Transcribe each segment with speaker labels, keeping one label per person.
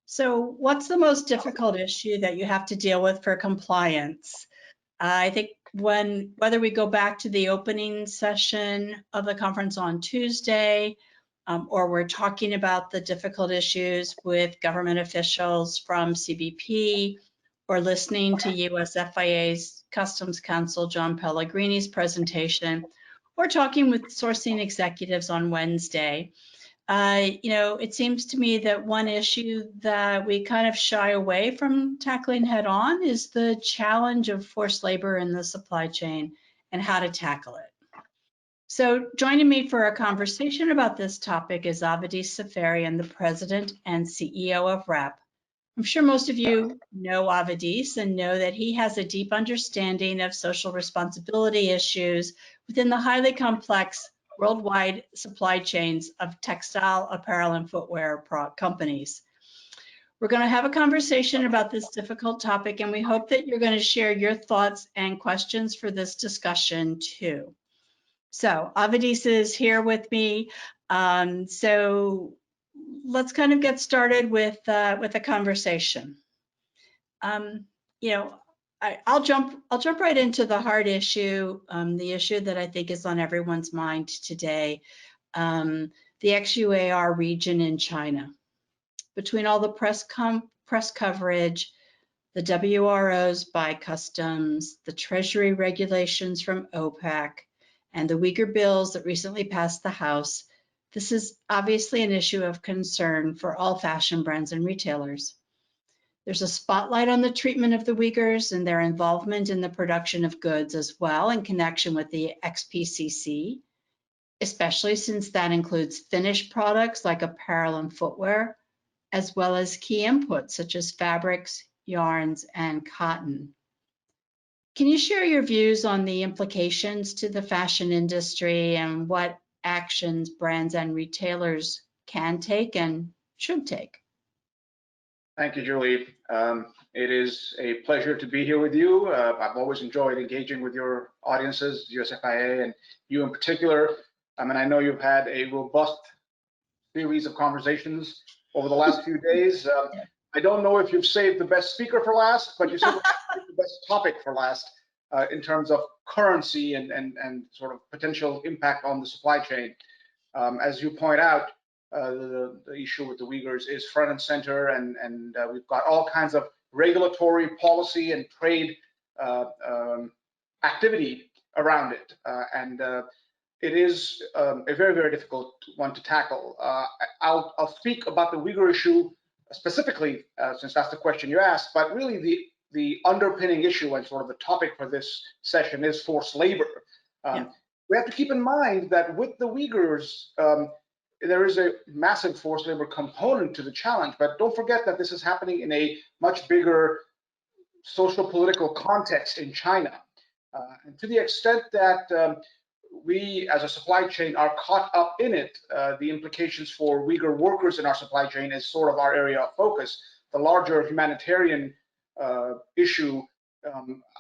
Speaker 1: So what's the most difficult issue that you have to deal with for compliance? I think whether we go back to the opening session of the conference on Tuesday, or we're talking about the difficult issues with government officials from CBP, or listening to US FIA's Customs Counsel John Pellegrini's presentation, or talking with sourcing executives on Wednesday. It seems to me that one issue that we kind of shy away from tackling head on is the challenge of forced labor in the supply chain and how to tackle it. So joining me for a conversation about this topic is Avadis Safarian, the president and CEO of REP. I'm sure most of you know Avadis and know that he has a deep understanding of social responsibility issues within the highly complex worldwide supply chains of textile, apparel, and footwear companies. We're going to have a conversation about this difficult topic, and we hope that you're going to share your thoughts and questions for this discussion too. So Avadis is here with me. So let's kind of get started with a conversation. I'll jump right into the hard issue, the issue that I think is on everyone's mind today, the XUAR region in China. Between all the press coverage, the WROs by customs, the Treasury regulations from OPEC, and the Uyghur bills that recently passed the House, this is obviously an issue of concern for all fashion brands and retailers. There's a spotlight on the treatment of the Uyghurs and their involvement in the production of goods as well in connection with the XPCC, especially since that includes finished products like apparel and footwear, as well as key inputs such as fabrics, yarns, and cotton. Can you share your views on the implications to the fashion industry and what actions brands and retailers can take and should take?
Speaker 2: Thank you, Julie. It is a pleasure to be here with you. I've always enjoyed engaging with your audiences, USFIA, and you in particular. I know you've had a robust series of conversations over the last few days. I don't know if you've saved the best speaker for last, but you certainly saved the best topic for last in terms of currency and sort of potential impact on the supply chain. As you point out, the issue with the Uyghurs is front and center, and we've got all kinds of regulatory policy and trade activity around it. It is a very, very difficult one to tackle. I'll speak about the Uyghur issue specifically, since that's the question you asked, but really the underpinning issue and sort of the topic for this session is forced labor. We have to keep in mind that with the Uyghurs, there is a massive forced labor component to the challenge, but don't forget that this is happening in a much bigger social political context in China. And to the extent that we as a supply chain are caught up in it, the implications for Uyghur workers in our supply chain is sort of our area of focus. The larger humanitarian issue,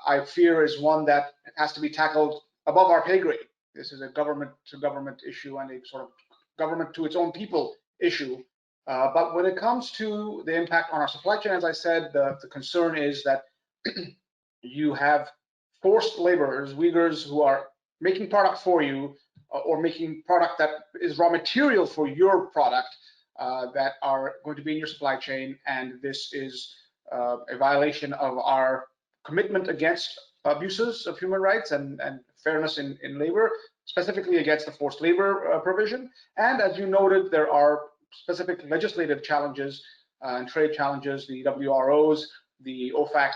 Speaker 2: I fear, is one that has to be tackled above our pay grade. This is a government to government issue and a sort of government to its own people issue. But when it comes to the impact on our supply chain, as I said, the concern is that you have forced laborers, Uyghurs, who are making product for you or making product that is raw material for your product that are going to be in your supply chain. And this is a violation of our commitment against abuses of human rights and fairness in labor, specifically against the forced labor provision. And as you noted, there are specific legislative challenges and trade challenges, the WROs, the OFAC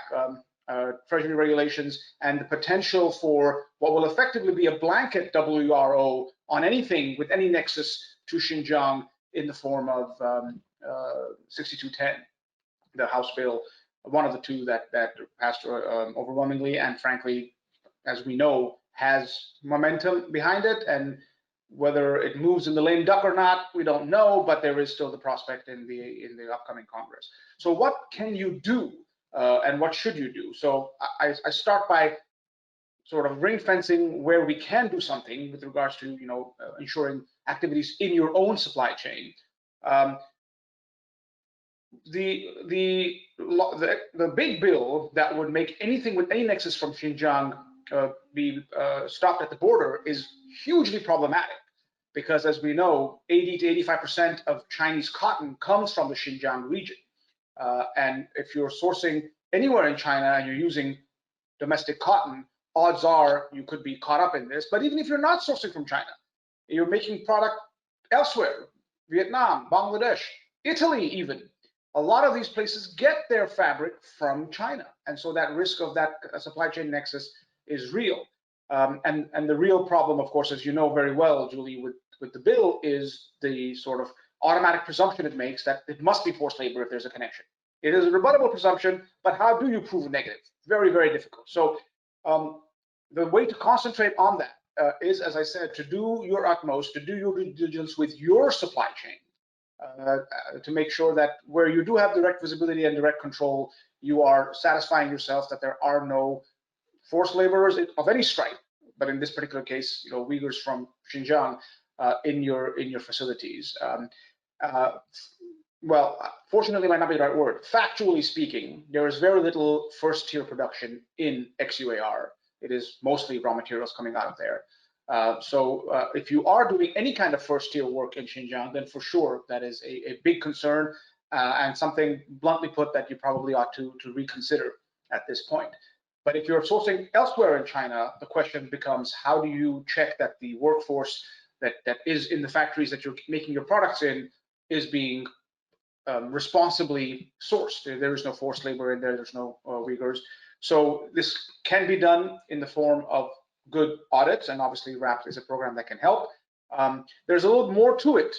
Speaker 2: Treasury regulations, and the potential for what will effectively be a blanket WRO on anything with any nexus to Xinjiang in the form of 6210, the House bill, one of the two that passed overwhelmingly, and frankly, as we know, has momentum behind it. And whether it moves in the lame duck or not, we don't know, but there is still the prospect in the upcoming Congress. So what can you do and what should you do? So I start by sort of ring fencing where we can do something with regards to ensuring activities in your own supply chain. the big bill that would make anything with any nexus from Xinjiang be stopped at the border is hugely problematic, because as we know, 80 to 85% of Chinese cotton comes from the Xinjiang region. And if you're sourcing anywhere in China and you're using domestic cotton, odds are you could be caught up in this. But even if you're not sourcing from China, you're making product elsewhere, Vietnam, Bangladesh, Italy even. A lot of these places get their fabric from China. And so that risk of that supply chain nexus is real. And the real problem, of course, as you know very well, Julie, with the bill is the sort of automatic presumption it makes that it must be forced labor if there's a connection. It is a rebuttable presumption, but how do you prove a negative? Very, very difficult. So the way to concentrate on that is, as I said, to do your utmost, to do your due diligence with your supply chain, to make sure that where you do have direct visibility and direct control, you are satisfying yourself that there are no forced laborers of any stripe, but in this particular case, Uyghurs from Xinjiang in your facilities. Well, fortunately might not be the right word. Factually speaking, there is very little first-tier production in XUAR. It is mostly raw materials coming out of there. So if you are doing any kind of first-tier work in Xinjiang, then for sure that is a big concern and something, bluntly put, that you probably ought to reconsider at this point. But if you're sourcing elsewhere in China, the question becomes, how do you check that the workforce that is in the factories that you're making your products in is being responsibly sourced? There is no forced labor in there, there's no Uyghurs. So this can be done in the form of good audits, and obviously RAP is a program that can help. There's a little more to it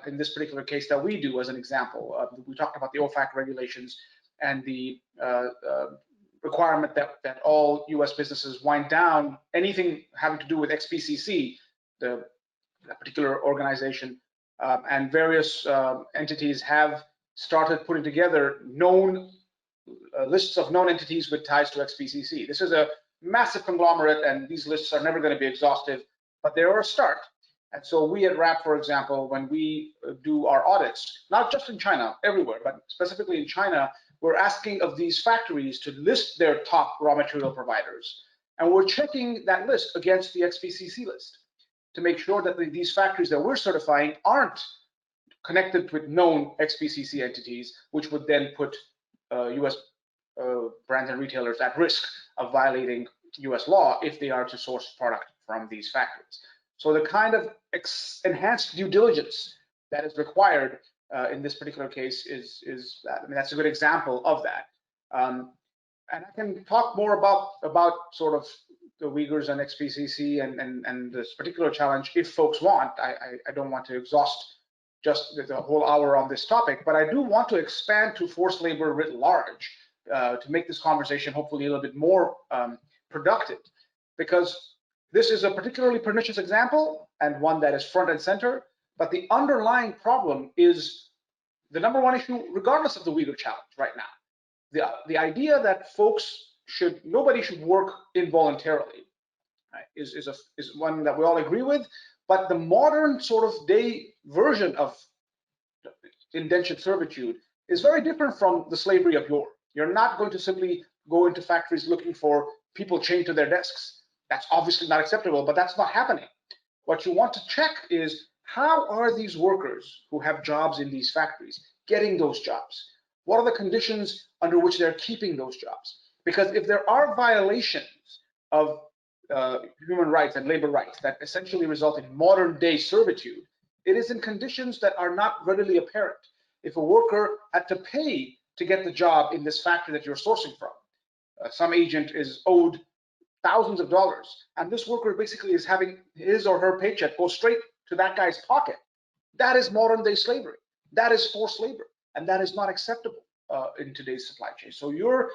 Speaker 2: in this particular case that we do. As an example, we talked about the OFAC regulations and the requirement that all US businesses wind down anything having to do with XPCC, the particular organization, and various entities have started putting together known lists of known entities with ties to XPCC. This is a massive conglomerate, and these lists are never going to be exhaustive, but they are a start. And so we at RAP, for example, when we do our audits, not just in China, everywhere, but specifically in China, we're asking of these factories to list their top raw material providers. And we're checking that list against the XPCC list to make sure that these factories that we're certifying aren't connected with known XPCC entities, which would then put US brands and retailers at risk of violating US law if they are to source product from these factories. So the kind of enhanced due diligence that is required in this particular case is that. I mean, that's a good example of that. And I can talk more about sort of the Uyghurs and XPCC and this particular challenge if folks want. I don't want to exhaust just the whole hour on this topic, but I do want to expand to forced labor writ large to make this conversation hopefully a little bit more productive, because this is a particularly pernicious example and one that is front and center, but the underlying problem is the number one issue regardless of the Uyghur challenge right now. The idea that nobody should work involuntarily, right, is one that we all agree with, but the modern sort of day version of indentured servitude is very different from the slavery of yore. You're not going to simply go into factories looking for people chained to their desks. That's obviously not acceptable, but that's not happening. What you want to check is, how are these workers who have jobs in these factories getting those jobs? What are the conditions under which they're keeping those jobs? Because if there are violations of human rights and labor rights that essentially result in modern day servitude, it is in conditions that are not readily apparent. If a worker had to pay to get the job in this factory that you're sourcing from, some agent is owed thousands of dollars, and this worker basically is having his or her paycheck go straight to that guy's pocket. That is modern day slavery. That is forced labor, and that is not acceptable in today's supply chain. So your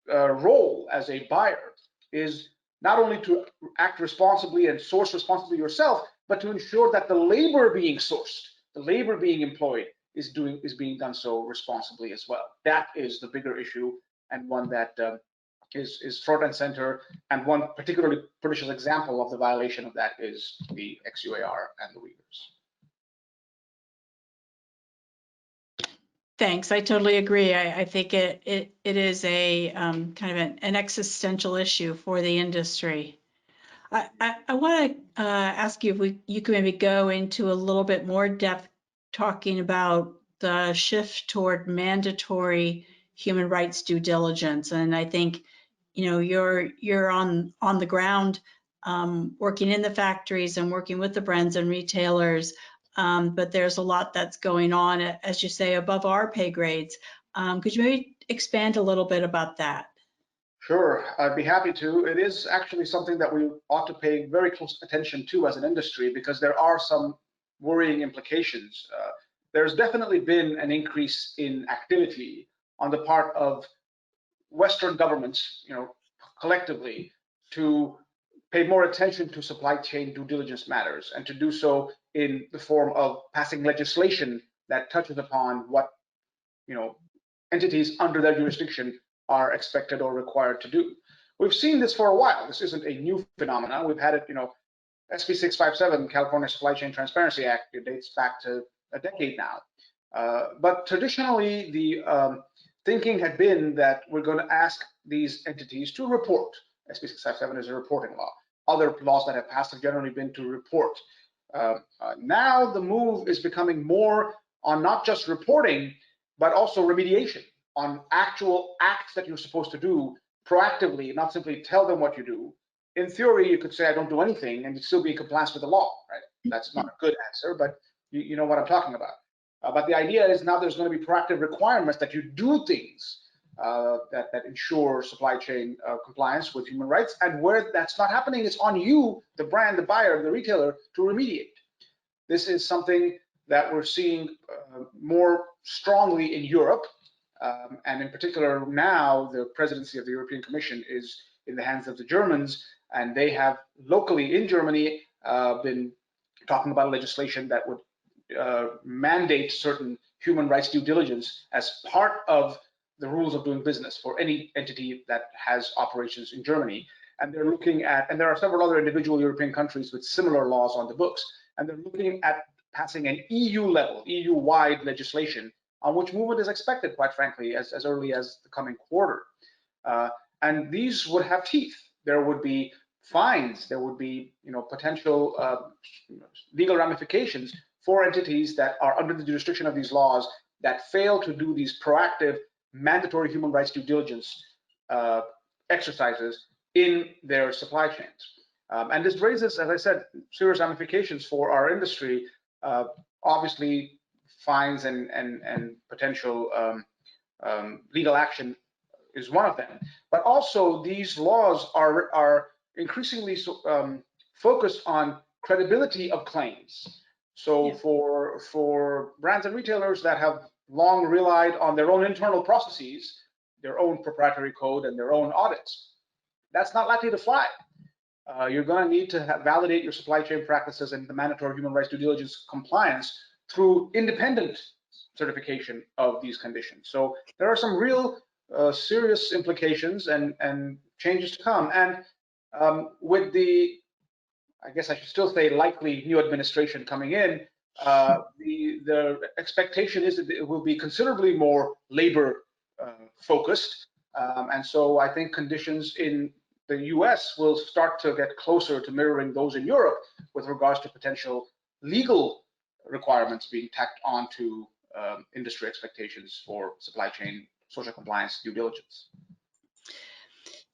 Speaker 2: role as a buyer is not only to act responsibly and source responsibly yourself, but to ensure that the labor being sourced, the labor being employed is being done so responsibly as well. That is the bigger issue, and one that is front and center, and one particularly pernicious example of the violation of that is the XUAR and the Uyghurs.
Speaker 1: Thanks. I totally agree. I think it is a kind of an existential issue for the industry. I want to ask you if you could maybe go into a little bit more depth talking about the shift toward mandatory human rights due diligence. And I think, you're on the ground, working in the factories and working with the brands and retailers. But there's a lot that's going on, as you say, above our pay grades. Could you maybe expand a little bit about that?
Speaker 2: Sure, I'd be happy to. It is actually something that we ought to pay very close attention to as an industry because there are some worrying implications. There's definitely been an increase in activity on the part of Western governments, collectively, to pay more attention to supply chain due diligence matters and to do so in the form of passing legislation that touches upon what, entities under their jurisdiction are expected or required to do. We've seen this for a while. This isn't a new phenomenon. We've had it, SB 657, California Supply Chain Transparency Act, it dates back to a decade now. But traditionally, the thinking had been that we're going to ask these entities to report. SB 657 is a reporting law. Other laws that have passed have generally been to report. Now the move is becoming more on not just reporting, but also remediation, on actual acts that you're supposed to do proactively, not simply tell them what you do. In theory, you could say, I don't do anything, and you'd still be in compliance with the law, right? That's not a good answer, but you know what I'm talking about. But the idea is now there's going to be proactive requirements that you do things that ensure supply chain compliance with human rights. And where that's not happening, it's on you, the brand, the buyer, the retailer, to remediate. This is something that we're seeing more strongly in Europe. And in particular, now the presidency of the European Commission is in the hands of the Germans, and they have locally in Germany been talking about legislation that would mandate certain human rights due diligence as part of the rules of doing business for any entity that has operations in Germany. And they're looking at, and there are several other individual European countries with similar laws on the books, and they're looking at passing an EU level, EU-wide legislation on which movement is expected, quite frankly, as early as the coming quarter. And these would have teeth. There would be fines. There would be, potential legal ramifications for entities that are under the jurisdiction of these laws that fail to do these proactive, mandatory human rights due diligence exercises in their supply chains. And this raises, as I said, serious ramifications for our industry. Obviously, fines and potential legal action is one of them. But also, these laws are increasingly focused on credibility of claims. So yeah. For brands and retailers that have long relied on their own internal processes, their own proprietary code and their own audits, that's not likely to fly. You're going to need to validate your supply chain practices and the mandatory human rights due diligence compliance through independent certification of these conditions. So there are some real serious implications and changes to come. And with the, I guess I should still say, likely new administration coming in, the expectation is that it will be considerably more labor focused. And so I think conditions in the US will start to get closer to mirroring those in Europe with regards to potential legal requirements being tacked onto industry expectations for supply chain social compliance due diligence.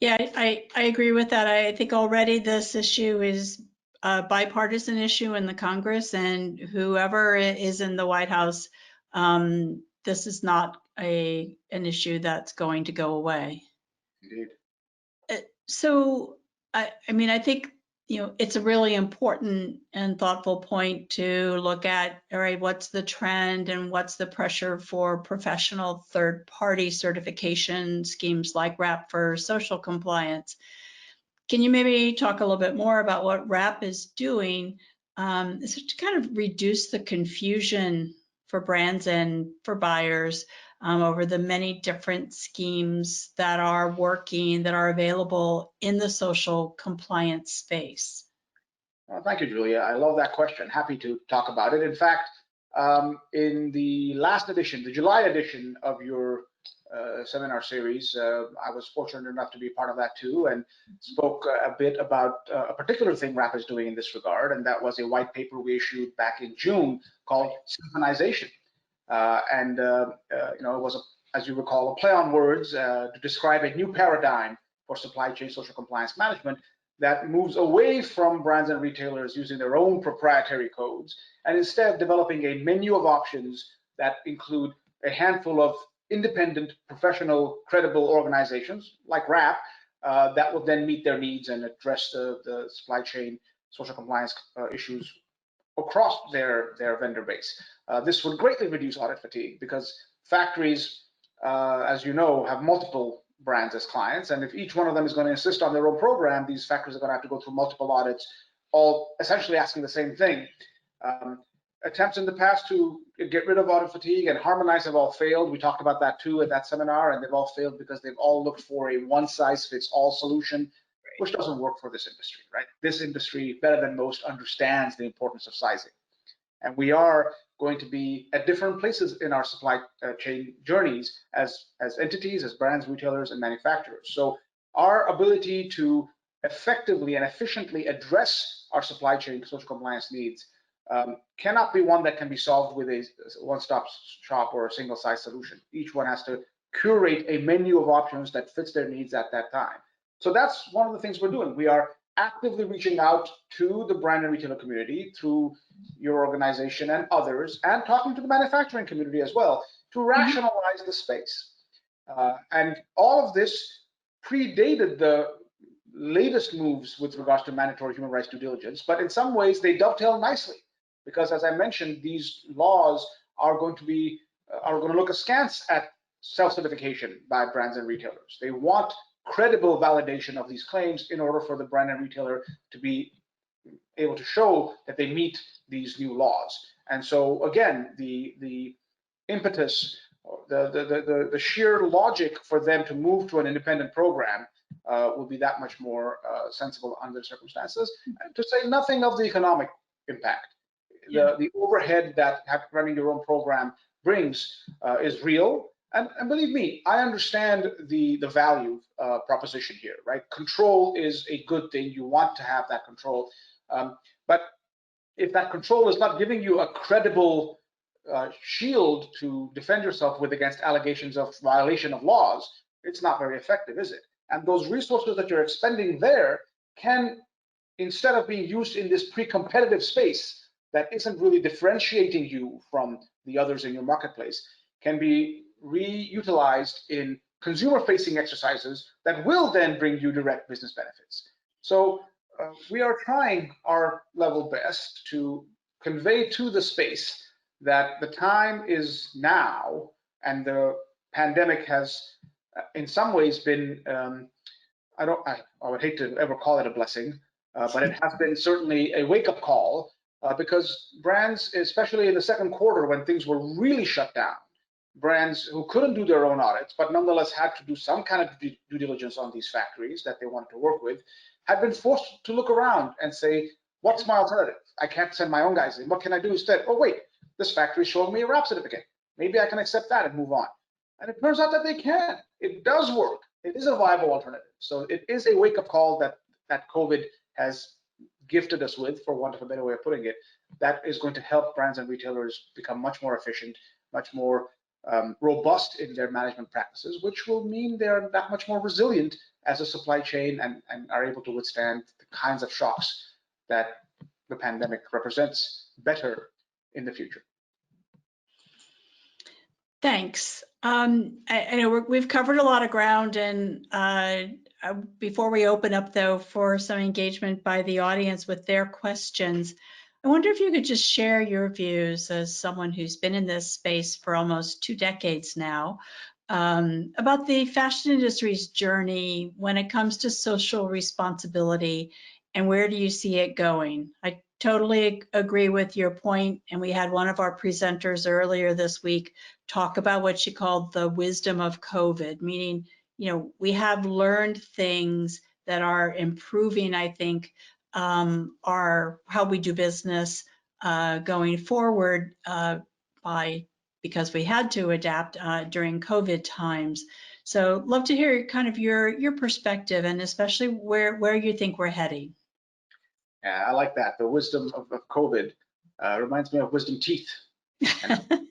Speaker 1: Yeah, I agree with that. I think already this issue is a bipartisan issue in the Congress, and whoever is in the White House, this is not an issue that's going to go away.
Speaker 2: Indeed.
Speaker 1: So, I think, it's a really important and thoughtful point to look at, all right, what's the trend and what's the pressure for professional third-party certification schemes like RAP for social compliance? Can you maybe talk a little bit more about what RAP is doing to kind of reduce the confusion for brands and for buyers over the many different schemes that are working, that are available in the social compliance space?
Speaker 2: Well, thank you, Julia. I love that question. Happy to talk about it. In fact, In the last edition, the July edition of your seminar series, I was fortunate enough to be part of that too, and spoke a bit about a particular thing RAP is doing in this regard, and that was a white paper we issued back in June called Synchronization. It was, as you recall, a play on words to describe a new paradigm for supply chain social compliance management that moves away from brands and retailers using their own proprietary codes and instead developing a menu of options that include a handful of independent, professional, credible organizations like RAP that will then meet their needs and address the supply chain social compliance issues across their vendor base. This would greatly reduce audit fatigue because factories, as you know, have multiple brands as clients, and if each one of them is going to insist on their own program, these factories are going to have to go through multiple audits, all essentially asking the same thing. Attempts in the past to get rid of audit fatigue and harmonize have all failed. We talked about that too at that seminar, and they've all failed because they've all looked for a one-size-fits-all solution, which doesn't work for this industry, right? This industry, better than most, understands the importance of sizing. And we are going to be at different places in our supply chain journeys as entities, as brands, retailers, and manufacturers. So our ability to effectively and efficiently address our supply chain social compliance needs cannot be one that can be solved with a one-stop shop or a single-size solution. Each one has to curate a menu of options that fits their needs at that time. So that's one of the things we're doing. We are actively reaching out to the brand and retailer community through your organization and others, and talking to the manufacturing community as well to rationalize the space. And all of this predated the latest moves with regards to mandatory human rights due diligence, but in some ways they dovetail nicely because, as I mentioned, these laws are going to look askance at self-certification by brands and retailers. They want credible validation of these claims in order for the brand and retailer to be able to show that they meet these new laws. And so again, the impetus, the sheer logic for them to move to an independent program will be that much more sensible under the circumstances, and to say nothing of the economic impact. The overhead that running your own program brings is real. And believe me, I understand the value proposition here, right? Control is a good thing. You want to have that control. But if that control is not giving you a credible shield to defend yourself with against allegations of violation of laws, it's not very effective, is it? And those resources that you're expending there can, instead of being used in this pre-competitive space that isn't really differentiating you from the others in your marketplace, can be reutilized in consumer-facing exercises that will then bring you direct business benefits. So we are trying our level best to convey to the space that the time is now, and the pandemic has in some ways been, I would hate to ever call it a blessing, but it has been certainly a wake-up call because brands, especially in the second quarter when things were really shut down, brands who couldn't do their own audits, but nonetheless had to do some kind of due diligence on these factories that they wanted to work with, had been forced to look around and say, what's my alternative? I can't send my own guys in. What can I do instead? Oh, wait, this factory is showing me a RAP certificate. Maybe I can accept that and move on. And it turns out that they can. It does work. It is a viable alternative. So it is a wake-up call that COVID has gifted us with, for want of a better way of putting it, that is going to help brands and retailers become much more efficient, much more robust in their management practices, which will mean they're that much more resilient as a supply chain and are able to withstand the kinds of shocks that the pandemic represents better in the future.
Speaker 1: Thanks. I know we've covered a lot of ground, and before we open up though for some engagement by the audience with their questions, I wonder if you could just share your views as someone who's been in this space for almost 2 decades now, about the fashion industry's journey when it comes to social responsibility, and where do you see it going? I totally agree with your point, and we had one of our presenters earlier this week talk about what she called the wisdom of COVID, meaning, you know, we have learned things that are improving, I think, our how we do business, going forward because we had to adapt during COVID times. So love to hear kind of your perspective, and especially where you think we're heading.
Speaker 2: Yeah, I like that. The wisdom of COVID reminds me of wisdom teeth. And I think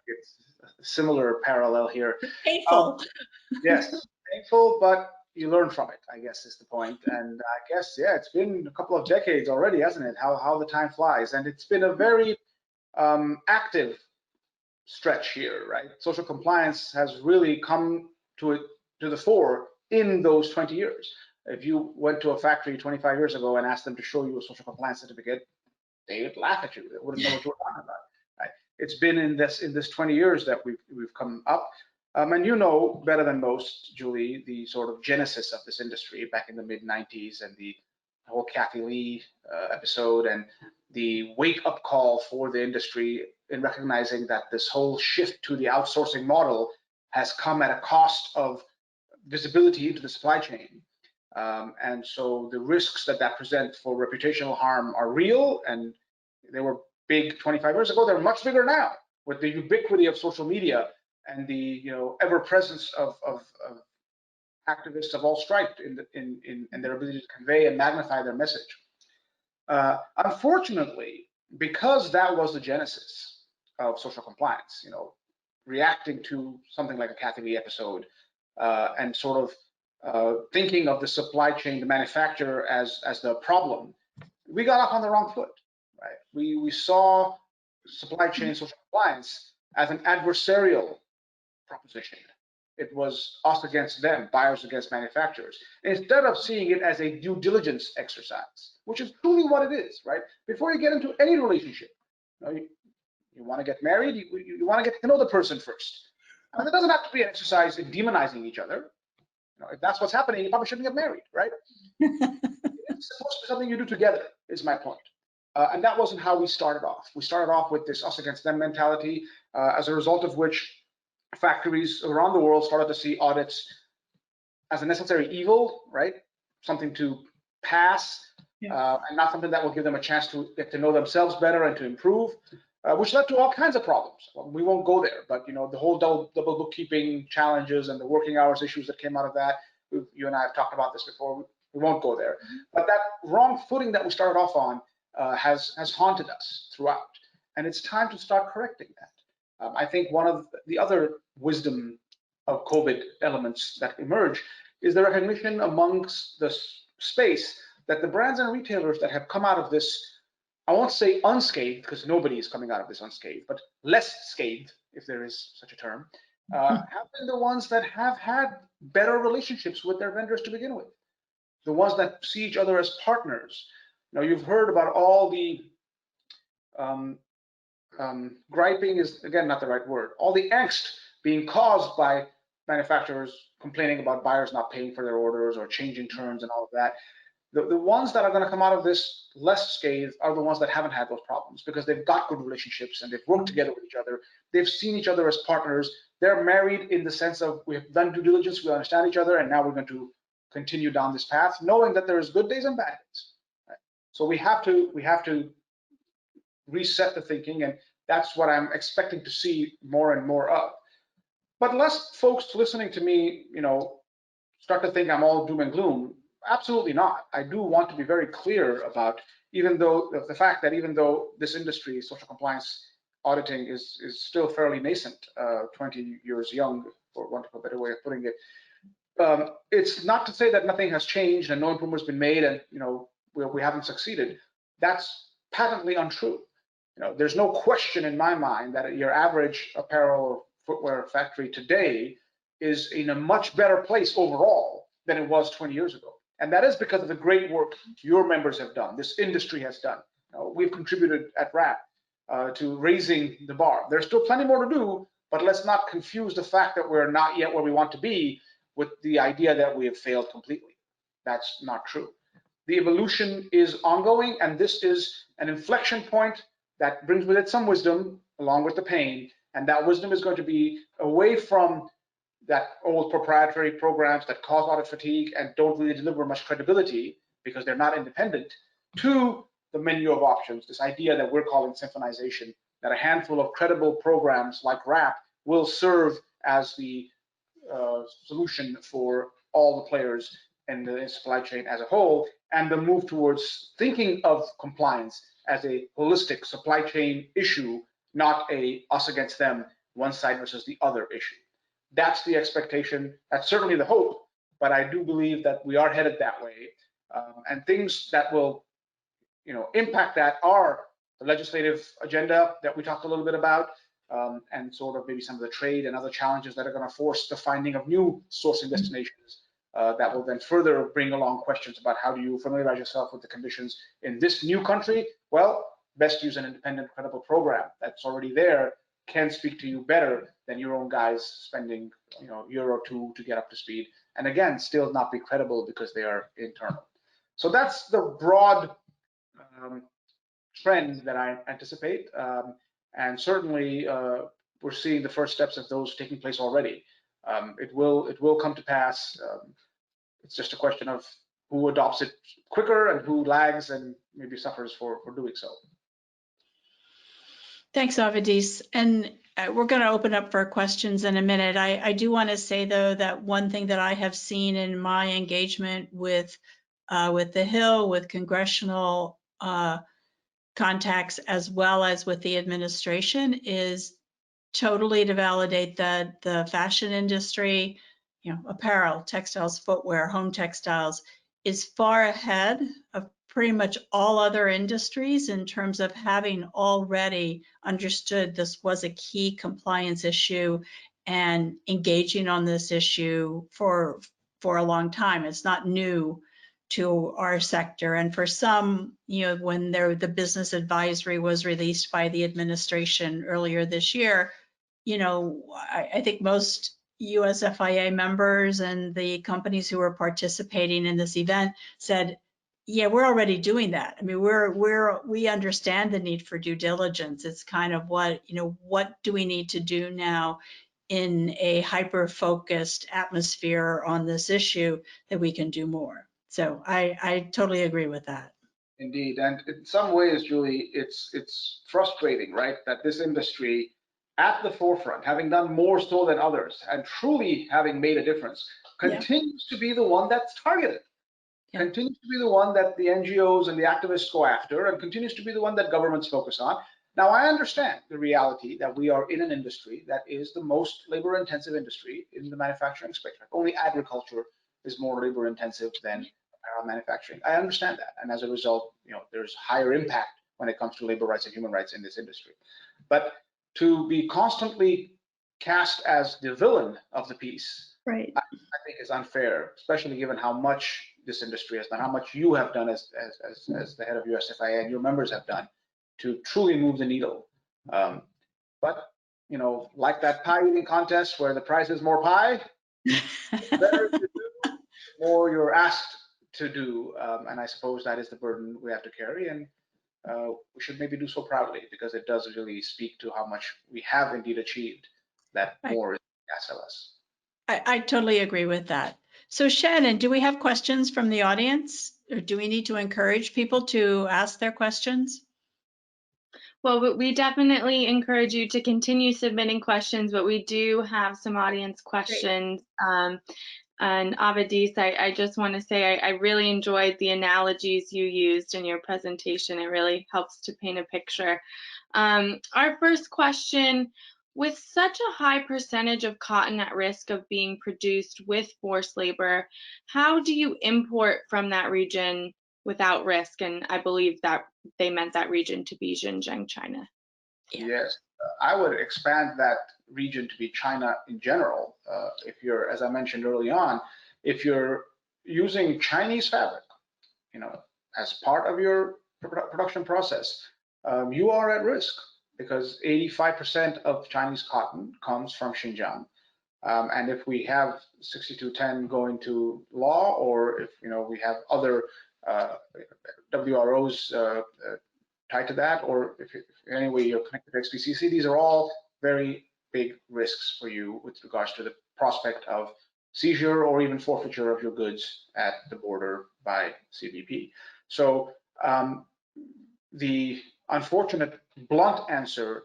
Speaker 2: it's a similar parallel here.
Speaker 1: Painful.
Speaker 2: Yes, painful, but you learn from it, I guess is the point. And I guess, yeah, it's been a couple of decades already, hasn't it? How the time flies. And it's been a very active stretch here, right? Social compliance has really come to the fore in those 20 years. If you went to a factory 25 years ago and asked them to show you a social compliance certificate, they would laugh at you. They wouldn't know what you were talking about. Right? It's been in this 20 years that we've come up. And you know better than most, Julie, the sort of genesis of this industry back in the mid 90s and the whole Kathy Lee episode and the wake-up call for the industry in recognizing that this whole shift to the outsourcing model has come at a cost of visibility into the supply chain. And so the risks that presents for reputational harm are real, and they were big 25 years ago. They're much bigger now with the ubiquity of social media and the ever presence of activists of all stripes in their ability to convey and magnify their message. Unfortunately, because that was the genesis of social compliance, reacting to something like a Kathy Lee episode and sort of thinking of the supply chain, the manufacturer as the problem, we got off on the wrong foot, right? We saw supply chain social compliance as an adversarial proposition. It was us against them, buyers against manufacturers, instead of seeing it as a due diligence exercise, which is truly what it is, right? Before you get into any relationship, you want to get married, you want to get to know the person first. And it doesn't have to be an exercise in demonizing each other. If that's what's happening, you probably shouldn't get married, right? It's supposed to be something you do together, is my point. And that wasn't how we started off. We started off with this us against them mentality, as a result of which factories around the world started to see audits as a necessary evil, right? Something to pass, and not something that will give them a chance to get to know themselves better and to improve, which led to all kinds of problems. We won't go there, but the whole double bookkeeping challenges and the working hours issues that came out of that, you and I have talked about this before. We won't go there. But that wrong footing that we started off on has haunted us throughout, and it's time to start correcting that. I think one of the other wisdom of COVID elements that emerge is the recognition amongst the space that the brands and retailers that have come out of this, I won't say unscathed, because nobody is coming out of this unscathed, but less scathed, if there is such a term, have been the ones that have had better relationships with their vendors to begin with, the ones that see each other as partners. You've heard about all the griping is, again, not the right word, all the angst being caused by manufacturers complaining about buyers not paying for their orders or changing terms and all of that. The ones that are going to come out of this less scathed are the ones that haven't had those problems, because they've got good relationships and they've worked together with each other. They've seen each other as partners. They're married in the sense of we have done due diligence, we understand each other, and now we're going to continue down this path, knowing that there's good days and bad days. Right? So we have to reset the thinking, and that's what I'm expecting to see more and more of. But lest folks listening to me, start to think I'm all doom and gloom, absolutely not. I do want to be very clear about the fact that even though this industry, social compliance auditing, is still fairly nascent, 20 years young, for want of a better way of putting it, it's not to say that nothing has changed and no improvement has been made and we haven't succeeded. That's patently untrue. There's no question in my mind that your average apparel or footwear factory today is in a much better place overall than it was 20 years ago. And that is because of the great work your members have done, this industry has done. We've contributed at RAP to raising the bar. There's still plenty more to do, but let's not confuse the fact that we're not yet where we want to be with the idea that we have failed completely. That's not true. The evolution is ongoing, and this is an inflection point that brings with it some wisdom along with the pain, and that wisdom is going to be away from that old proprietary programs that cause audit fatigue and don't really deliver much credibility because they're not independent, to the menu of options, this idea that we're calling symphonization, that a handful of credible programs like RAP will serve as the solution for all the players in the supply chain as a whole, and the move towards thinking of compliance as a holistic supply chain issue, not a us against them, one side versus the other issue. That's the expectation. That's certainly the hope, but I do believe that we are headed that way. And things that will, impact that are the legislative agenda that we talked a little bit about, and sort of maybe some of the trade and other challenges that are going to force the finding of new sourcing destinations. That will then further bring along questions about how do you familiarize yourself with the conditions in this new country? Well, best use an independent, credible program that's already there, can speak to you better than your own guys spending, a year or two to get up to speed. And again, still not be credible because they are internal. So that's the broad trend that I anticipate. And certainly we're seeing the first steps of those taking place already. It will come to pass. It's just a question of who adopts it quicker and who lags and maybe suffers for doing so.
Speaker 1: Thanks, Avadis. And we're going to open up for questions in a minute. I do want to say, though, that one thing that I have seen in my engagement with the Hill, with congressional contacts, as well as with the administration, is totally to validate that the fashion industry, apparel, textiles, footwear, home textiles, is far ahead of pretty much all other industries in terms of having already understood this was a key compliance issue and engaging on this issue for a long time. It's not new to our sector. And for some, when the business advisory was released by the administration earlier this year, I think most US FIA members and the companies who were participating in this event said, yeah, we're already doing that. I mean, we understand the need for due diligence. It's kind of what do we need to do now in a hyper-focused atmosphere on this issue that we can do more. So I totally agree with that.
Speaker 2: Indeed, and in some ways, Julie, it's frustrating, right, that this industry at the forefront, having done more so than others and truly having made a difference, continues to be the one that's targeted. Continues to be the one that the NGOs and the activists go after, and continues to be the one that governments focus on. Now, I understand the reality that we are in an industry that is the most labor-intensive industry in the manufacturing spectrum. Only agriculture is more labor-intensive than apparel manufacturing. I understand that, and as a result, there's higher impact when it comes to labor rights and human rights in this industry. But to be constantly cast as the villain of the piece,
Speaker 1: right,
Speaker 2: I think is unfair, especially given how much this industry has done, how much you have done as the head of USFIA and your members have done to truly move the needle. But like that pie eating contest where the prize is more pie, the better you do, the more you're asked to do. And I suppose that is the burden we have to carry. And we should maybe do so proudly, because it does really speak to how much we have indeed achieved, that more is asked of us.
Speaker 1: I totally agree with that. So Shannon, do we have questions from the audience, or do we need to encourage people to ask their questions?
Speaker 3: Well, we definitely encourage you to continue submitting questions, but we do have some audience questions. And Avadis, I just want to say I really enjoyed the analogies you used in your presentation. It really helps to paint a picture. Our first question: with such a high percentage of cotton at risk of being produced with forced labor, how do you import from that region without risk? And I believe that they meant that region to be Xinjiang, China.
Speaker 2: Yes, I would expand that region to be China in general. If you're, as I mentioned early on, if you're using Chinese fabric, as part of your production process, you are at risk, because 85% of Chinese cotton comes from Xinjiang. And if we have 6210 going to law, or if we have other WROs tied to that, or if anyway you're connected to XPCC, these are all very big risks for you with regards to the prospect of seizure or even forfeiture of your goods at the border by CBP. So the unfortunate blunt answer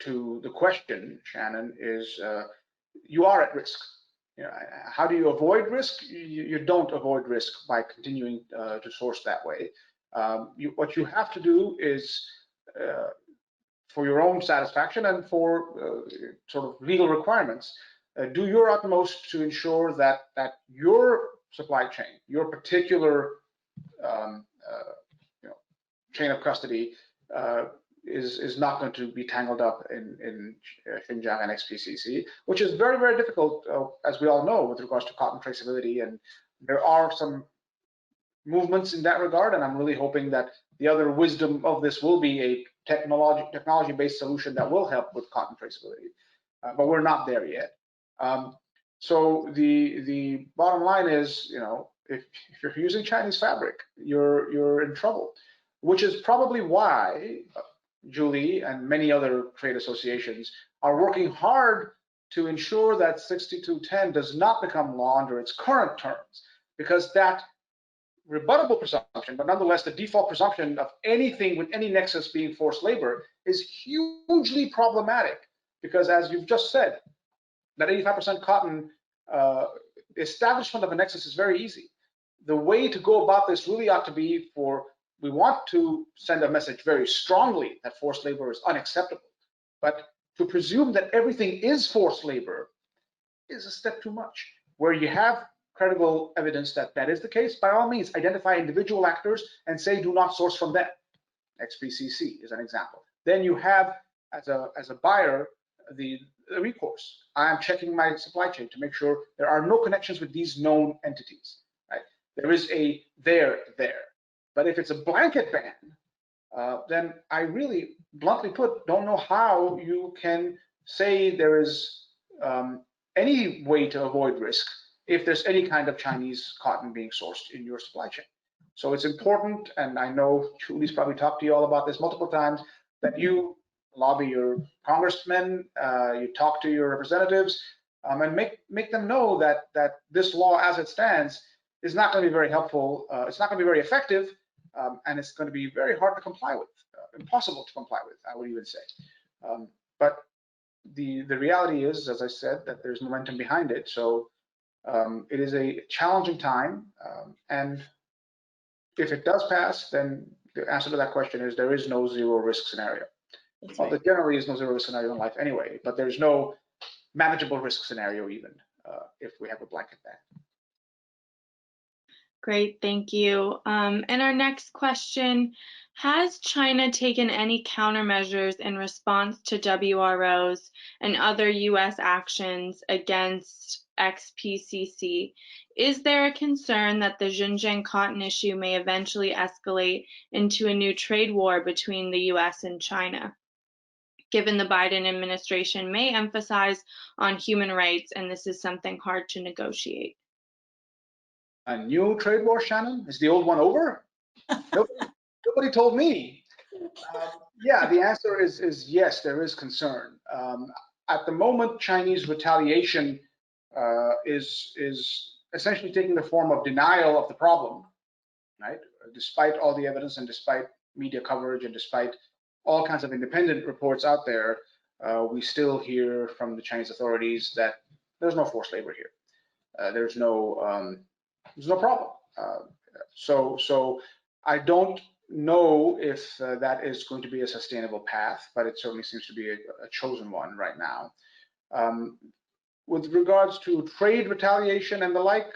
Speaker 2: to the question, Shannon, is you are at risk. You know, how do you avoid risk? You don't avoid risk by continuing to source that way. What you have to do is, for your own satisfaction and for sort of legal requirements, do your utmost to ensure that your supply chain, your particular chain of custody is not going to be tangled up in Xinjiang and XPCC, which is very, very difficult, as we all know, with regards to cotton traceability. And there are some movements in that regard, and I'm really hoping that the other wisdom of this will be a technology-based solution that will help with cotton traceability, but we're not there yet. So the bottom line is, you know, if you're using Chinese fabric, you're in trouble, which is probably why Julie and many other trade associations are working hard to ensure that 6210 does not become law under its current terms, because that rebuttable presumption, but nonetheless the default presumption of anything with any nexus being forced labor is hugely problematic, because as you've just said, that 85% cotton establishment of a nexus is very easy. The way to go about this really ought to be we want to send a message very strongly that forced labor is unacceptable, but to presume that everything is forced labor is a step too much. Where you have credible evidence that that is the case, by all means, identify individual actors and say do not source from them. XPCC is an example. Then you have, as a buyer, the recourse. I am checking my supply chain to make sure there are no connections with these known entities. Right? There is a there. But if it's a blanket ban, then I really, bluntly put, don't know how you can say there is any way to avoid risk if there's any kind of Chinese cotton being sourced in your supply chain. So it's important, and I know Julie's probably talked to you all about this multiple times, that you lobby your congressmen, you talk to your representatives, and make them know that this law as it stands is not going to be very helpful. It's not going to be very effective, and it's going to be very hard to comply with, impossible to comply with, I would even say. But the reality is, as I said, that there's momentum behind it. So it is a challenging time, and if it does pass, then the answer to that question is there is no zero risk scenario. Well, there generally is no zero risk scenario in life anyway, but there's no manageable risk scenario even if we have a blanket ban.
Speaker 3: Great, thank you. And our next question, has China taken any countermeasures in response to WROs and other US actions against XPCC? Is there a concern that the Xinjiang cotton issue may eventually escalate into a new trade war between the US and China, given the Biden administration may emphasize on human rights and this is something hard to negotiate?
Speaker 2: A new trade war, Shannon? Is the old one over? Nobody told me. Yeah, the answer is yes, there is concern. At the moment, Chinese retaliation is essentially taking the form of denial of the problem, right? Despite all the evidence and despite media coverage and despite all kinds of independent reports out there, we still hear from the Chinese authorities that there's no forced labor here. There's no problem. So I don't know if that is going to be a sustainable path, but it certainly seems to be a chosen one right now. With regards to trade retaliation and the like,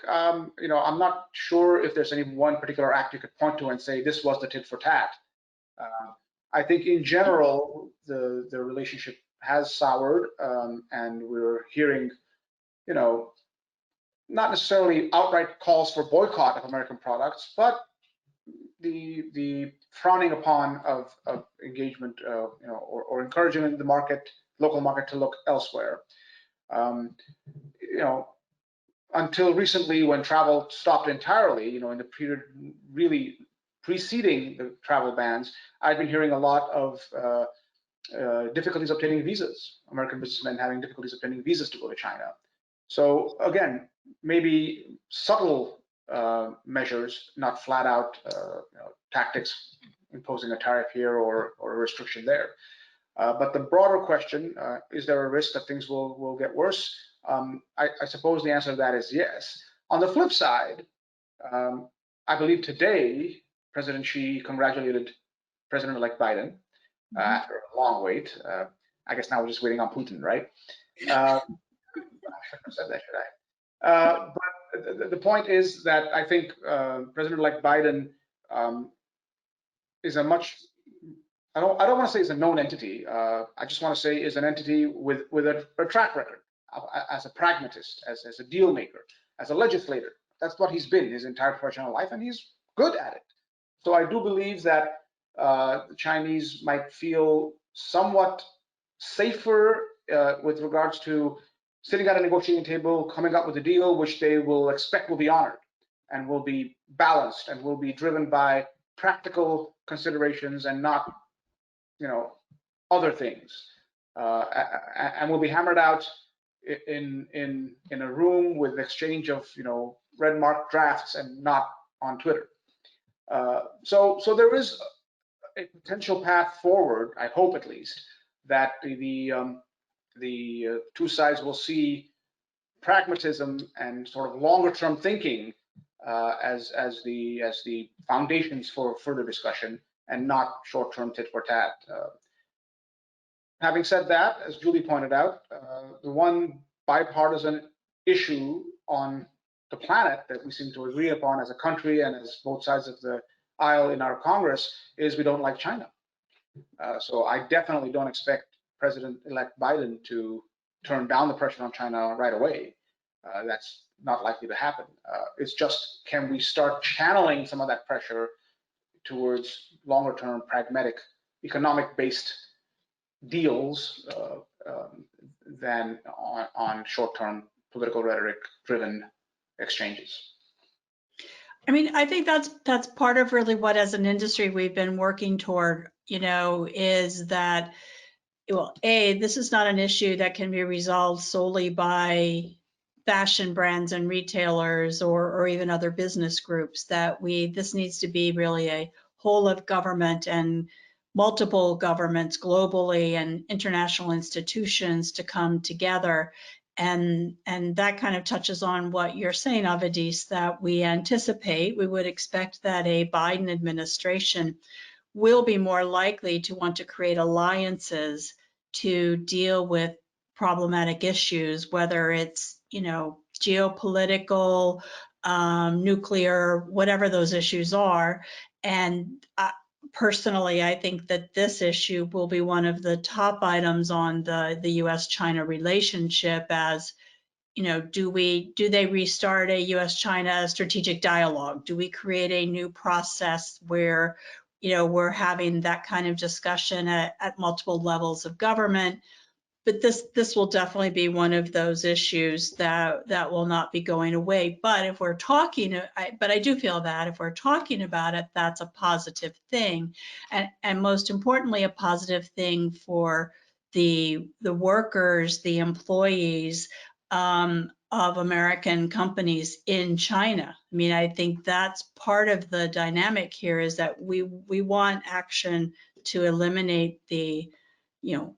Speaker 2: you know, I'm not sure if there's any one particular act you could point to and say this was the tit for tat. I think in general the relationship has soured, and we're hearing, you know, not necessarily outright calls for boycott of American products, but the frowning upon of engagement, you know, or encouraging the market, local market, to look elsewhere. You know, until recently, when travel stopped entirely, you know, in the period really preceding the travel bans, I've been hearing a lot of difficulties obtaining visas. American businessmen having difficulties obtaining visas to go to China. So again, maybe subtle measures, not flat out you know, tactics imposing a tariff here or a restriction there. But the broader question, is there a risk that things will get worse? I suppose the answer to that is yes. On the flip side, I believe today President Xi congratulated President-elect Biden after a long wait. I guess now we're just waiting on Putin, right? I shouldn't have said that, should I? But the point is that I think President-elect Biden is a much, I don't want to say is a known entity. I just want to say is an entity with a track record as a pragmatist, as a deal maker, as a legislator. That's what he's been his entire professional life, and he's good at it. So I do believe that the Chinese might feel somewhat safer with regards to sitting at a negotiating table, coming up with a deal which they will expect will be honored and will be balanced and will be driven by practical considerations and not, other things, and will be hammered out in a room with exchange of red marked drafts and not on Twitter. So there is a potential path forward, I hope at least, that the two sides will see pragmatism and sort of longer term thinking as the foundations for further discussion and not short term tit for tat. Having said that, as Julie pointed out, the one bipartisan issue on the planet that we seem to agree upon as a country and as both sides of the aisle in our Congress is we don't like China. So I definitely don't expect President-elect Biden to turn down the pressure on China right away. That's not likely to happen. It's just, can we start channeling some of that pressure towards longer-term, pragmatic, economic-based deals than on short-term political rhetoric-driven exchanges?
Speaker 1: I mean, I think that's part of really what, as an industry, we've been working toward, is that, well, this is not an issue that can be resolved solely by fashion brands and retailers or even other business groups. This needs to be really a whole of government and multiple governments globally and international institutions to come together. And that kind of touches on what you're saying, Avadis, that we would expect that a Biden administration will be more likely to want to create alliances to deal with problematic issues, whether it's, geopolitical, nuclear, whatever those issues are. And personally, I think that this issue will be one of the top items on the U.S.-China relationship. As do they restart a U.S.-China strategic dialogue? Do we create a new process where we're having that kind of discussion at multiple levels of government? But this will definitely be one of those issues that will not be going away. But if we're talking, I do feel that if we're talking about it, that's a positive thing, and most importantly, a positive thing for the workers, the employees of American companies in China. I mean, I think that's part of the dynamic here, is that we want action to eliminate the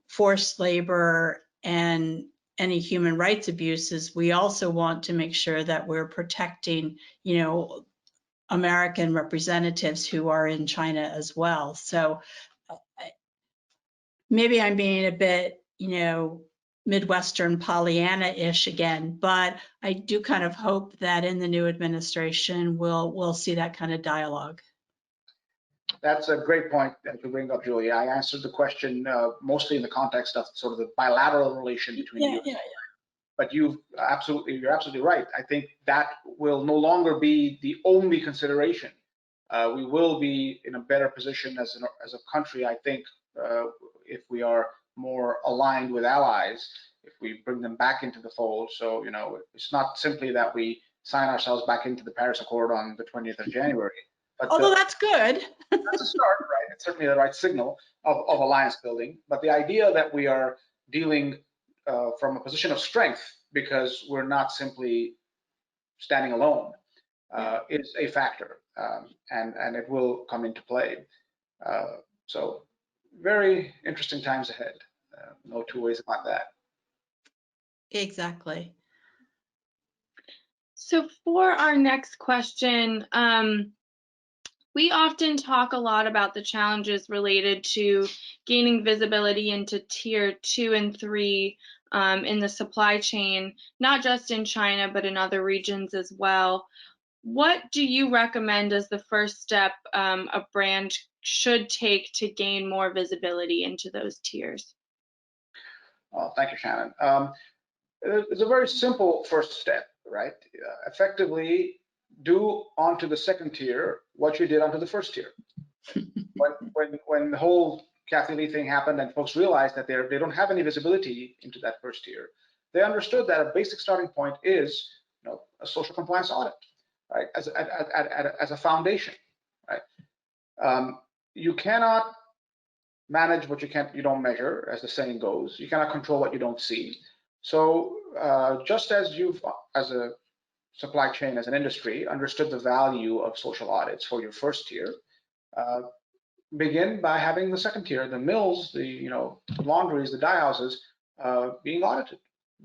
Speaker 1: forced labor and any human rights abuses. We also want to make sure that we're protecting, American representatives who are in China as well. So maybe I'm being a bit, Midwestern Pollyanna-ish again, but I do kind of hope that in the new administration, we'll see that kind of dialogue.
Speaker 2: That's a great point that you bring up, Julia. I answered the question mostly in the context of sort of the bilateral relation between the U.S. and China. But you're absolutely right. I think that will no longer be the only consideration. We will be in a better position as a country, I think, if we are more aligned with allies, if we bring them back into the fold. So, it's not simply that we sign ourselves back into the Paris Accord on the 20th of January. But
Speaker 1: although that's good.
Speaker 2: That's a start, right? It's certainly the right signal of alliance building. But the idea that we are dealing from a position of strength, because we're not simply standing alone, is a factor, and it will come into play. So very interesting times ahead. No two ways about that.
Speaker 1: Exactly.
Speaker 3: So for our next question, we often talk a lot about the challenges related to gaining visibility into tier 2 and 3 in the supply chain, not just in China, but in other regions as well. What do you recommend as the first step a brand should take to gain more visibility into those tiers?
Speaker 2: Thank you, Shannon. It's a very simple first step, right? Effectively, do onto the second tier what you did onto the first tier. When the whole Kathy Lee thing happened and folks realized that they don't have any visibility into that first tier, they understood that a basic starting point is, a social compliance audit, right? As a foundation, right? You cannot manage what you don't measure, as the saying goes. You cannot control what you don't see. So just as you've, as a supply chain, as an industry, understood the value of social audits for your first tier, begin by having the second tier, the mills, the laundries, the dye houses being audited.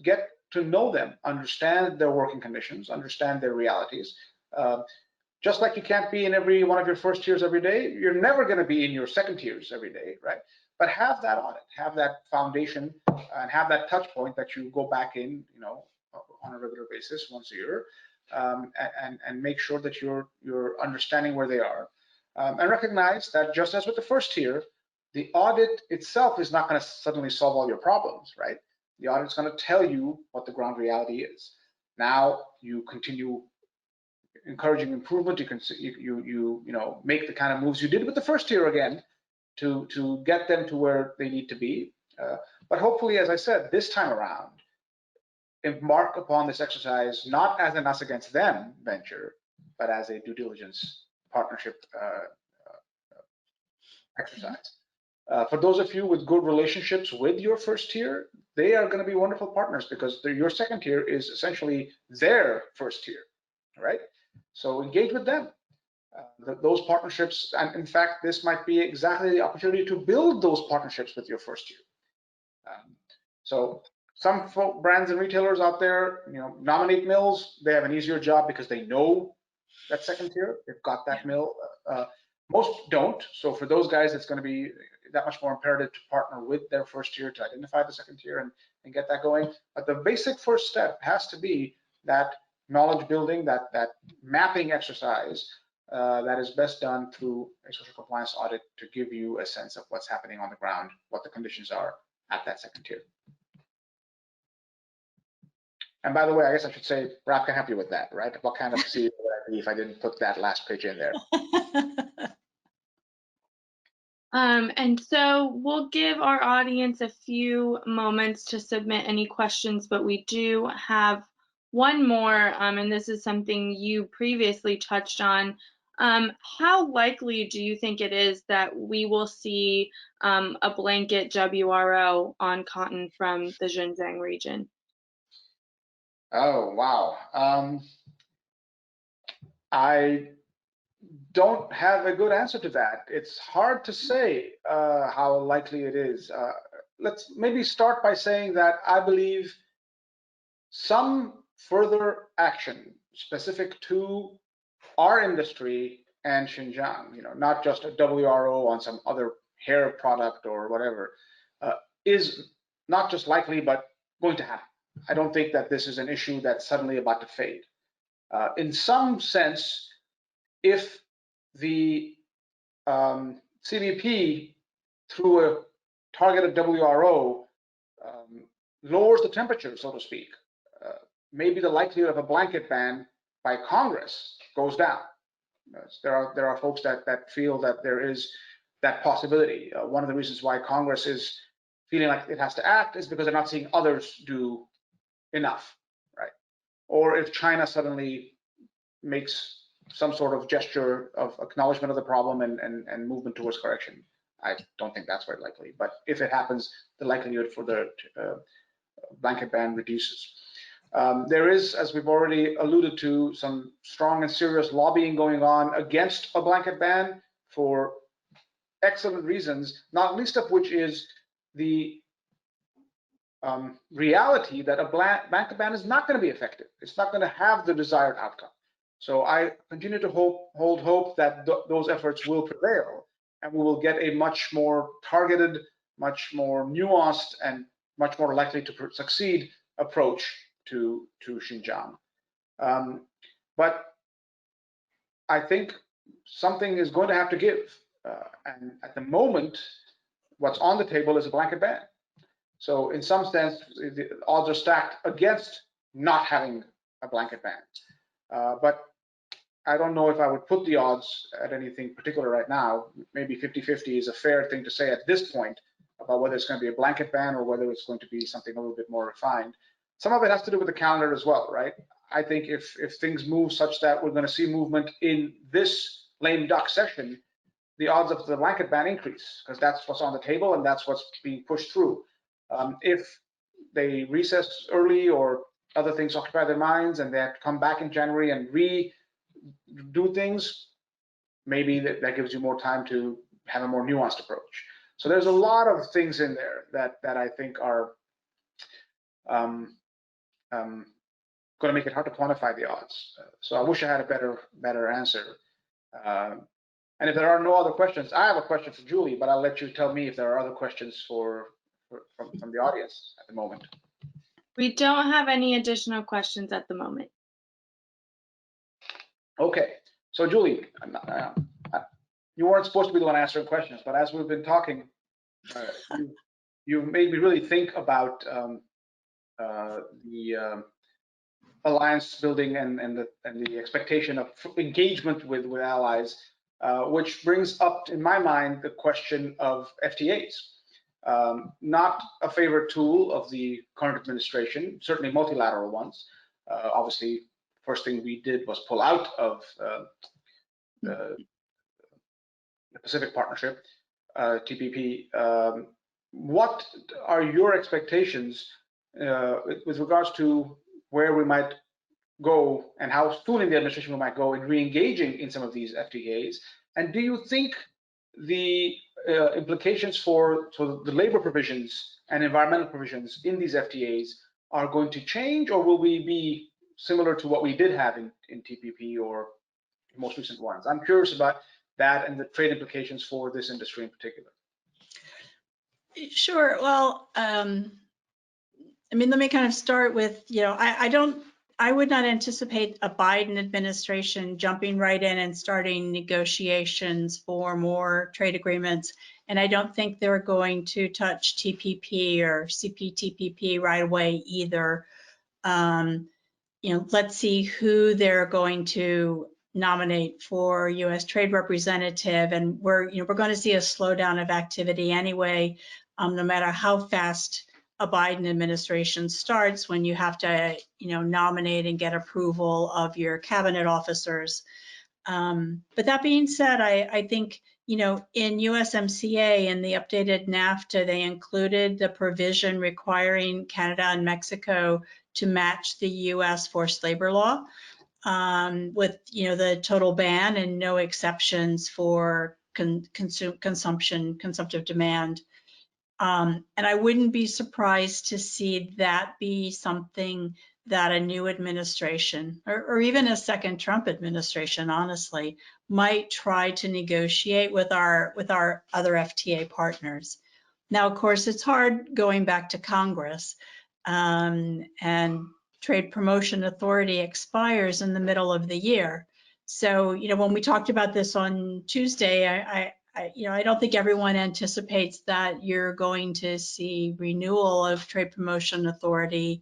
Speaker 2: Get to know them, understand their working conditions, understand their realities. Just like you can't be in every one of your first tiers every day, you're never going to be in your second tiers every day, right? But have that audit, have that foundation, and have that touch point that you go back in, on a regular basis, once a year, and make sure that you're understanding where they are, and recognize that just as with the first tier, the audit itself is not going to suddenly solve all your problems, right? The audit's going to tell you what the ground reality is. Now you continue encouraging improvement. You can make the kind of moves you did with the first tier again to get them to where they need to be. But hopefully, as I said, this time around, embark upon this exercise not as an us against them venture, but as a due diligence partnership exercise. For those of you with good relationships with your first tier, they are going to be wonderful partners because your second tier is essentially their first tier, right? So engage with them. Those partnerships, and in fact, this might be exactly the opportunity to build those partnerships with your first tier. So some brands and retailers out there, nominate mills. They have an easier job because they know that second tier. They've got that mill. Most don't. So for those guys, it's going to be that much more imperative to partner with their first tier to identify the second tier and get that going. But the basic first step has to be that knowledge building, that mapping exercise that is best done through a social compliance audit to give you a sense of what's happening on the ground, what the conditions are at that second tier. And by the way, I guess I should say, Rob can help you with that, right? What kind of CEO would I be if I didn't put that last page in there?
Speaker 3: And so we'll give our audience a few moments to submit any questions, but we do have one more, and this is something you previously touched on. How likely do you think it is that we will see a blanket WRO on cotton from the Xinjiang region?
Speaker 2: Oh, wow. I don't have a good answer to that. It's hard to say how likely it is. Let's maybe start by saying that I believe some further action specific to our industry and Xinjiang, not just a WRO on some other hair product or whatever, is not just likely, but going to happen. I don't think that this is an issue that's suddenly about to fade. In some sense, if the CBP, through a targeted WRO, lowers the temperature, so to speak, maybe the likelihood of a blanket ban by Congress goes down. There are folks that feel that there is that possibility. One of the reasons why Congress is feeling like it has to act is because they're not seeing others do enough, right? Or if China suddenly makes some sort of gesture of acknowledgement of the problem and movement towards correction. I don't think that's very likely, but if it happens, the likelihood for the blanket ban reduces. There is, as we've already alluded to, some strong and serious lobbying going on against a blanket ban for excellent reasons, not least of which is the reality that a blanket ban is not going to be effective. It's not going to have the desired outcome. So I continue to hold hope that those efforts will prevail, and we will get a much more targeted, much more nuanced, and much more likely to succeed approach to Xinjiang. But I think something is going to have to give. And at the moment, what's on the table is a blanket ban. So in some sense, the odds are stacked against not having a blanket ban. But I don't know if I would put the odds at anything particular right now. Maybe 50-50 is a fair thing to say at this point about whether it's going to be a blanket ban or whether it's going to be something a little bit more refined. Some of it has to do with the calendar as well, right? I think if things move such that we're going to see movement in this lame duck session, the odds of the blanket ban increase, because that's what's on the table and that's what's being pushed through. If they recess early or other things occupy their minds and they have to come back in January and redo things, maybe that gives you more time to have a more nuanced approach. So there's a lot of things in there that I think are going to make it hard to quantify the odds. So I wish I had a better answer. And if there are no other questions, I have a question for Julie, but I'll let you tell me if there are other questions from the audience at the moment.
Speaker 3: We don't have any additional questions at the moment.
Speaker 2: Okay, so Julie, you weren't supposed to be the one answering questions, but as we've been talking, you made me really think about the alliance building and the expectation of engagement with allies, which brings up in my mind the question of FTAs. Not a favorite tool of the current administration, certainly multilateral ones. Obviously, first thing we did was pull out of the Pacific Partnership, TPP. What are your expectations with regards to where we might go and how soon in the administration we might go in re-engaging in some of these FTAs? And do you think the implications for the labor provisions and environmental provisions in these FTAs are going to change, or will we be similar to what we did have in TPP or the most recent ones? I'm curious about that and the trade implications for this industry in particular.
Speaker 1: Sure. Well, I mean, let me kind of start with, I would not anticipate a Biden administration jumping right in and starting negotiations for more trade agreements. And I don't think they're going to touch TPP or CPTPP right away either. Let's see who they're going to nominate for U.S. trade representative, and we're going to see a slowdown of activity anyway, no matter how fast a Biden administration starts, when you have to, nominate and get approval of your cabinet officers. But that being said, I think, in USMCA and the updated NAFTA, they included the provision requiring Canada and Mexico to match the U.S. forced labor law with, the total ban and no exceptions for consumptive demand. And I wouldn't be surprised to see that be something that a new administration or even a second Trump administration, honestly, might try to negotiate with our other FTA partners. Now, of course, it's hard going back to Congress, and Trade Promotion Authority expires in the middle of the year. So, when we talked about this on Tuesday, I don't think everyone anticipates that you're going to see renewal of Trade Promotion Authority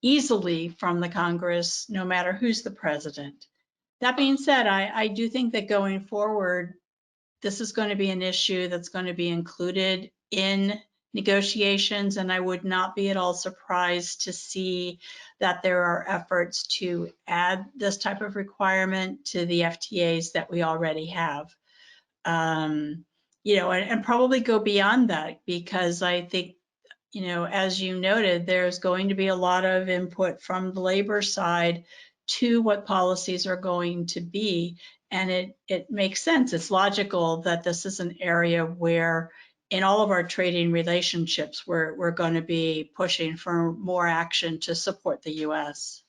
Speaker 1: easily from the Congress, no matter who's the president. That being said, I do think that going forward, this is going to be an issue that's going to be included in negotiations, and I would not be at all surprised to see that there are efforts to add this type of requirement to the FTAs that we already have. And probably go beyond that, because I think, as you noted, there's going to be a lot of input from the labor side to what policies are going to be. And it makes sense. It's logical that this is an area where in all of our trading relationships, we're going to be pushing for more action to support the US.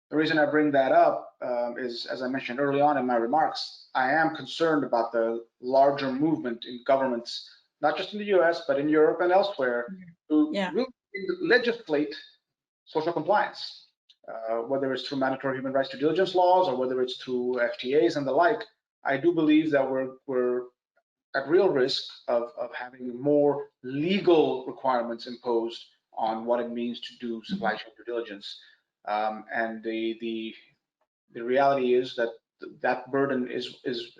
Speaker 2: The reason I bring that up is, as I mentioned early on in my remarks, I am concerned about the larger movement in governments, not just in the US, but in Europe and elsewhere, to really legislate social compliance, whether it's through mandatory human rights due diligence laws or whether it's through FTAs and the like. I do believe that we're at real risk of having more legal requirements imposed on what it means to do supply chain due diligence. And the reality is that that burden is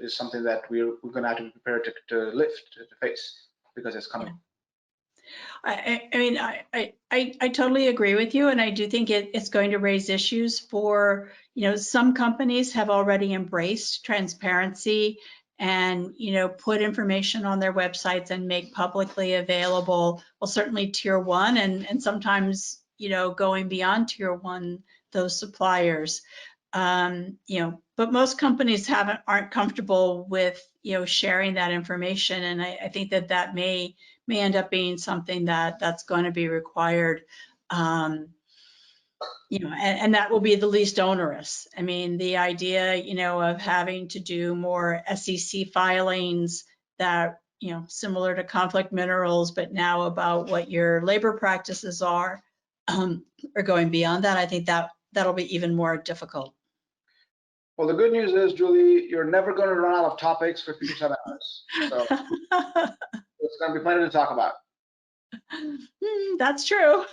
Speaker 2: something that we're going to have to be prepared to lift, to face, because it's coming.
Speaker 1: I mean, I totally agree with you, and I do think it's going to raise issues for, some companies have already embraced transparency and, put information on their websites and make publicly available, well, certainly tier one and sometimes, going beyond tier one, those suppliers. But most companies aren't comfortable with, sharing that information. And I think that may end up being something that's going to be required. And that will be the least onerous. I mean, the idea, of having to do more SEC filings that, similar to conflict minerals, but now about what your labor practices are going beyond that. I think that'll be even more difficult.
Speaker 2: Well, the good news is, Julie, you're never going to run out of topics for future seminars. So it's going to be plenty to talk about.
Speaker 1: That's true.